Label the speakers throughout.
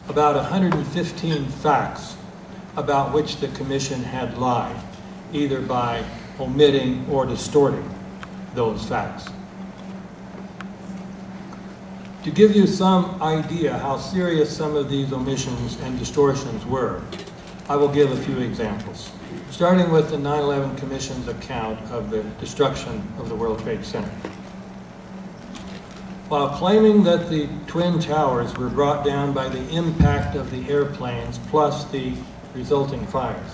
Speaker 1: about 115 facts about which the Commission had lied, either by omitting or distorting those facts. To give you some idea how serious some of these omissions and distortions were, I will give a few examples, starting with the 9/11 Commission's account of the destruction of the World Trade Center. While claiming that the Twin Towers were brought down by the impact of the airplanes plus the resulting fires,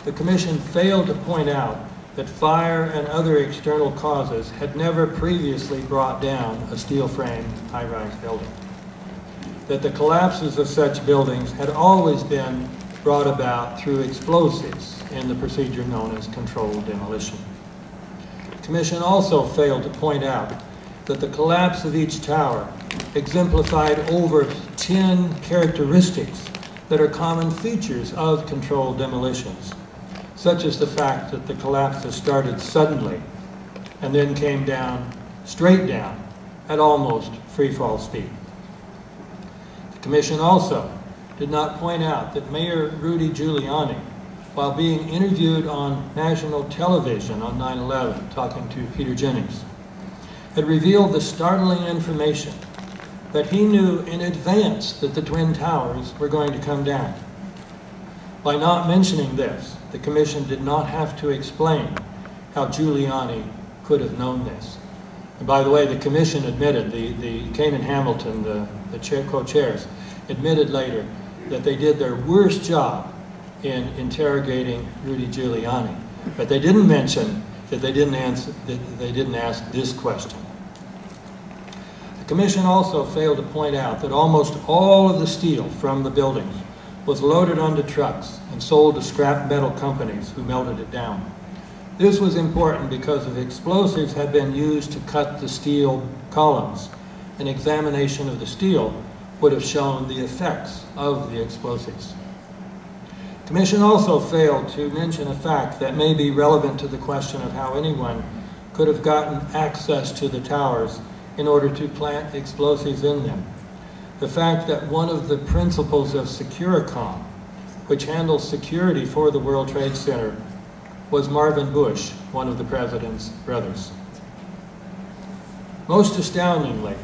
Speaker 1: the Commission failed to point out that fire and other external causes had never previously brought down a steel-framed high-rise building, that the collapses of such buildings had always been brought about through explosives in the procedure known as controlled demolition. The Commission also failed to point out that the collapse of each tower exemplified over 10 characteristics that are common features of controlled demolitions, such as the fact that the collapses started suddenly and then came down, straight down, at almost free-fall speed. The Commission also did not point out that Mayor Rudy Giuliani, while being interviewed on national television on 9/11, talking to Peter Jennings, had revealed the startling information that he knew in advance that the Twin Towers were going to come down. By not mentioning this, the Commission did not have to explain how Giuliani could have known this. And by the way, the Commission admitted, the Kane and Hamilton, the co-chairs, admitted later that they did their worst job in interrogating Rudy Giuliani, but they didn't mention that they didn't ask this question. The Commission also failed to point out that almost all of the steel from the buildings was loaded onto trucks and sold to scrap metal companies who melted it down. This was important because if explosives had been used to cut the steel columns, an examination of the steel would have shown the effects of the explosives. The Commission also failed to mention a fact that may be relevant to the question of how anyone could have gotten access to the towers in order to plant explosives in them. The fact that one of the principles of Securicom, which handles security for the World Trade Center, was Marvin Bush, one of the president's brothers. Most astoundingly,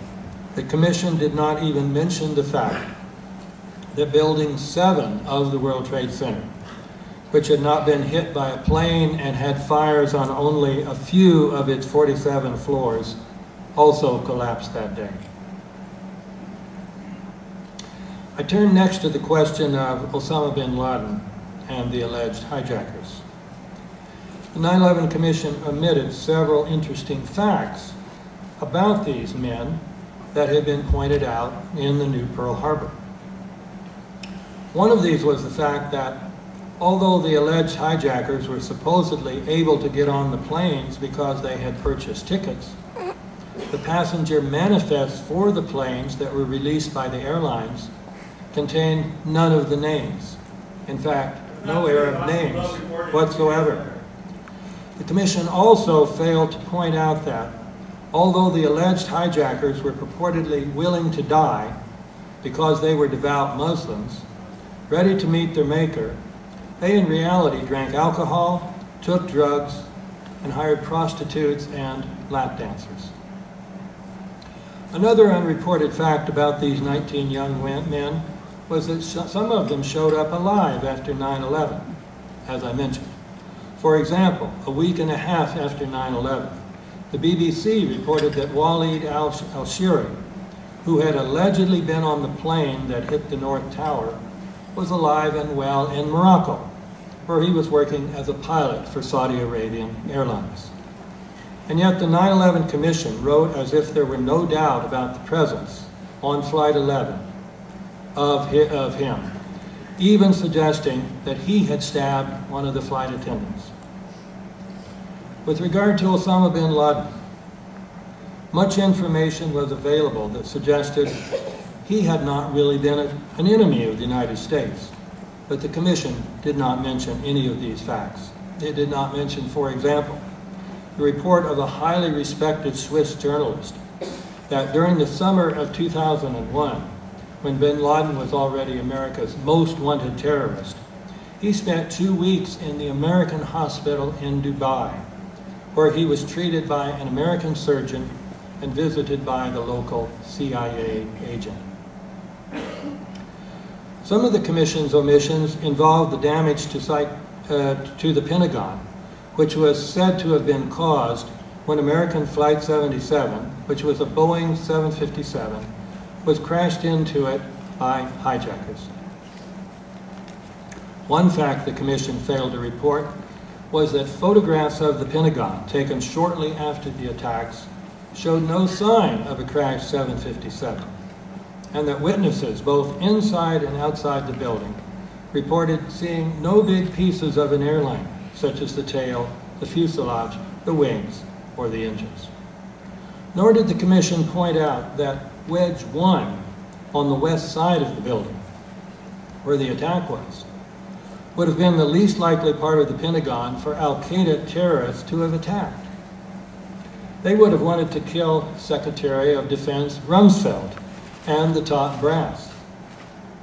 Speaker 1: the Commission did not even mention the fact that Building 7 of the World Trade Center, which had not been hit by a plane and had fires on only a few of its 47 floors, also collapsed that day. I turn next to the question of Osama bin Laden and the alleged hijackers. The 9/11 Commission omitted several interesting facts about these men that had been pointed out in the new Pearl Harbor. One of these was the fact that although the alleged hijackers were supposedly able to get on the planes because they had purchased tickets, the passenger manifests for the planes that were released by the airlines contained none of the names. In fact, no Arab names whatsoever. The Commission also failed to point out that, although the alleged hijackers were purportedly willing to die because they were devout Muslims, ready to meet their maker, they in reality drank alcohol, took drugs, and hired prostitutes and lap dancers. Another unreported fact about these 19 young men was that some of them showed up alive after 9/11, as I mentioned. For example, a week and a half after 9/11, the BBC reported that Waleed al-Shiri, who had allegedly been on the plane that hit the North Tower, was alive and well in Morocco, where he was working as a pilot for Saudi Arabian Airlines. And yet the 9/11 Commission wrote as if there were no doubt about the presence on Flight 11 of him, even suggesting that he had stabbed one of the flight attendants. With regard to Osama bin Laden, much information was available that suggested he had not really been an enemy of the United States, but the Commission did not mention any of these facts. It did not mention, for example, the report of a highly respected Swiss journalist that during the summer of 2001, when bin Laden was already America's most wanted terrorist, he spent 2 weeks in the American hospital in Dubai, where he was treated by an American surgeon and visited by the local CIA agent. Some of the Commission's omissions involved the damage to the Pentagon, which was said to have been caused when American Flight 77, which was a Boeing 757, was crashed into it by hijackers. One fact the Commission failed to report was that photographs of the Pentagon taken shortly after the attacks showed no sign of a crashed 757, and that witnesses both inside and outside the building reported seeing no big pieces of an airliner, such as the tail, the fuselage, the wings, or the engines. Nor did the Commission point out that Wedge 1 on the west side of the building, where the attack was, would have been the least likely part of the Pentagon for Al-Qaeda terrorists to have attacked. They would have wanted to kill Secretary of Defense Rumsfeld and the top brass.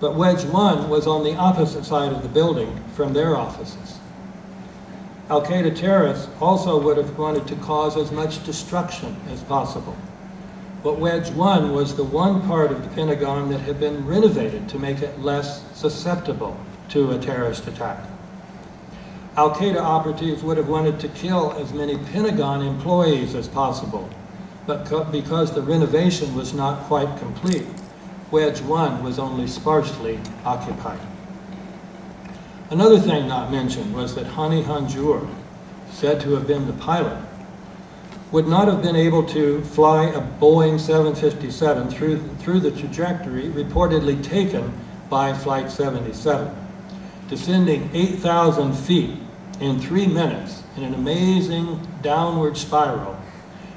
Speaker 1: But Wedge 1 was on the opposite side of the building from their offices. Al-Qaeda terrorists also would have wanted to cause as much destruction as possible. But Wedge 1 was the one part of the Pentagon that had been renovated to make it less susceptible to a terrorist attack. Al-Qaeda operatives would have wanted to kill as many Pentagon employees as possible, but because the renovation was not quite complete, Wedge 1 was only sparsely occupied. Another thing not mentioned was that Hani Hanjour, said to have been the pilot, would not have been able to fly a Boeing 757 through the trajectory reportedly taken by Flight 77, descending 8,000 feet in 3 minutes in an amazing downward spiral,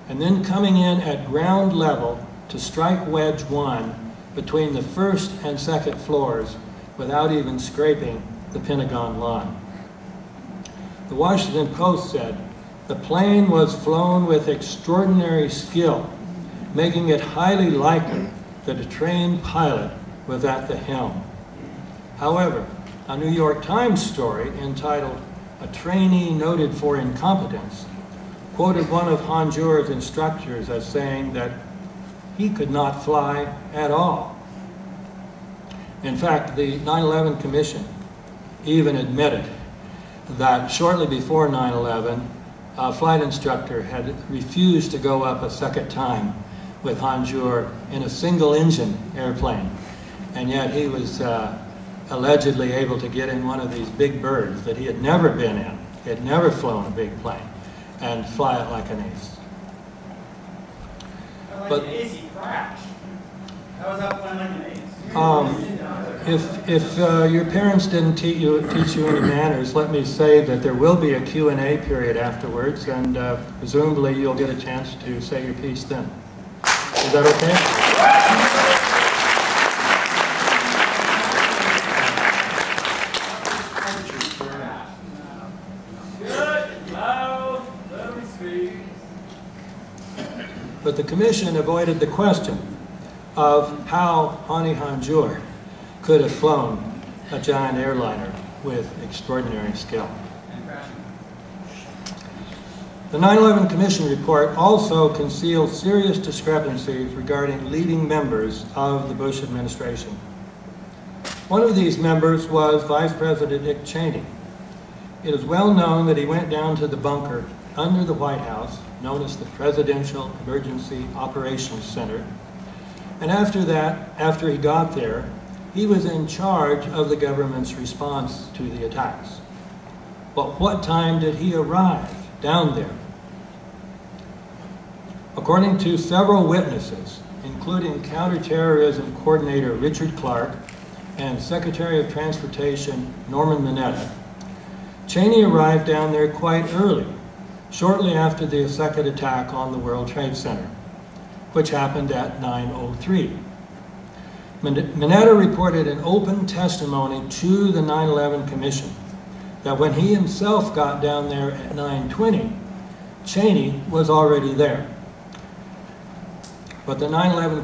Speaker 1: and then coming in at ground level to strike Wedge 1 between the first and second floors without even scraping the Pentagon line. The Washington Post said, "The plane was flown with extraordinary skill, making it highly likely that a trained pilot was at the helm." However, a New York Times story entitled "A Trainee Noted for Incompetence" quoted one of Hanjour's instructors as saying that he could not fly at all. In fact, the 9/11 Commission even admitted that shortly before 9/11, a flight instructor had refused to go up a second time with Hanjour in a single-engine airplane, and yet he was allegedly able to get in one of these big birds that he had never been in. He had never flown a big plane, and fly it like an ace.
Speaker 2: But an ace, he crashed. How was that flying like an ace?
Speaker 1: If your parents didn't teach you any manners, let me say that there will be a Q&A period afterwards, and presumably you'll get a chance to say your piece then. Is that okay? But the Commission avoided the question of how Hani Hanjour could have flown a giant airliner with extraordinary skill. The 9/11 Commission report also concealed serious discrepancies regarding leading members of the Bush administration. One of these members was Vice President Dick Cheney. It is well known that he went down to the bunker under the White House, known as the Presidential Emergency Operations Center, and after he got there, he was in charge of the government's response to the attacks. But what time did he arrive down there? According to several witnesses, including counterterrorism coordinator Richard Clark and Secretary of Transportation Norman Mineta, Cheney arrived down there quite early, shortly after the second attack on the World Trade Center, which happened at 9:03. Mineta reported in open testimony to the 9/11 Commission that when he himself got down there at 9:20, Cheney was already there. But the 9/11